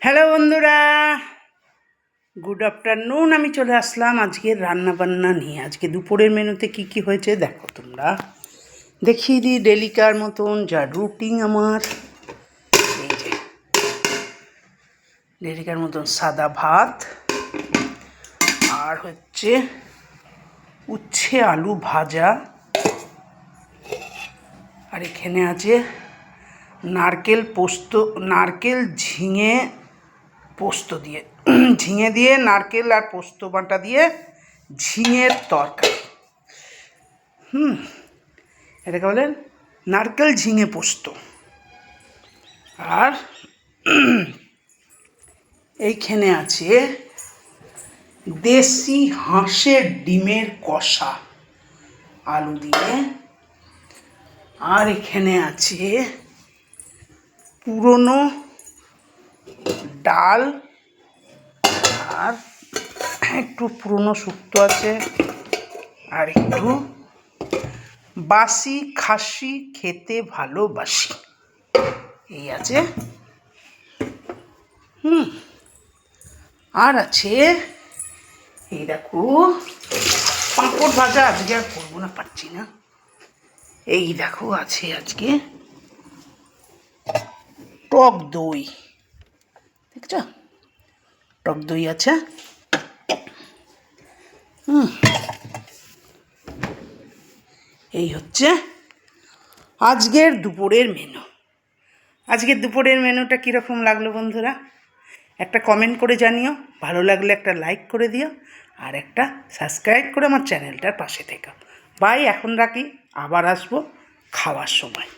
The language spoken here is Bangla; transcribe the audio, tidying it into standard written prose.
হ্যালো বন্ধুরা, গুড আফটারনুন। আমি চলে আসলাম আজকের রান্নাবান্না নিয়ে। আজকে দুপুরের মেনুতে কি কি হয়েছে দেখো তোমরা। দেখিয়ে দিই ডেলিকার মতন যা রুটিন আমার। এই যে ডেলিকার মতন সাদা ভাত, আর হচ্ছে উচ্ছে আলু ভাজা, আর এখানে আছে নারকেল পোস্ত, নারকেল ঝিঙে পোস্ত দিয়ে, ঝিঙে দিয়ে নারকেল আর পোস্ত বাটা দিয়ে ঝিঙের তরকারি। এটাকে বলেন নারকেল ঝিঙে পোস্ত। আর এইখানে আছে দেশি হাঁসের ডিমের কষা আলু দিয়ে। আর এখানে আছে পুরনো ডাল, আর একটু পুরনো শুক্তো আছে, আর একটু বাসি খাসি খেতে ভালোবাসি এই আছে। আর আছে এই দেখো পাঁপড় ভাজা। আজকে আর করবো না, পাচ্ছি না। এই দেখো আছে আজকে টক দই, দেখছ টক দই আছে। এই হচ্ছে আজকের দুপুরের মেনু। আজকের দুপুরের মেনুটা কীরকম লাগলো বন্ধুরা, একটা কমেন্ট করে জানিও। ভালো লাগলে একটা লাইক করে দিও, আর একটা সাবস্ক্রাইব করে আমার চ্যানেলটার পাশে থেকো। বাই, এখন রাখি, আবার আসবো খাওয়ার সময়।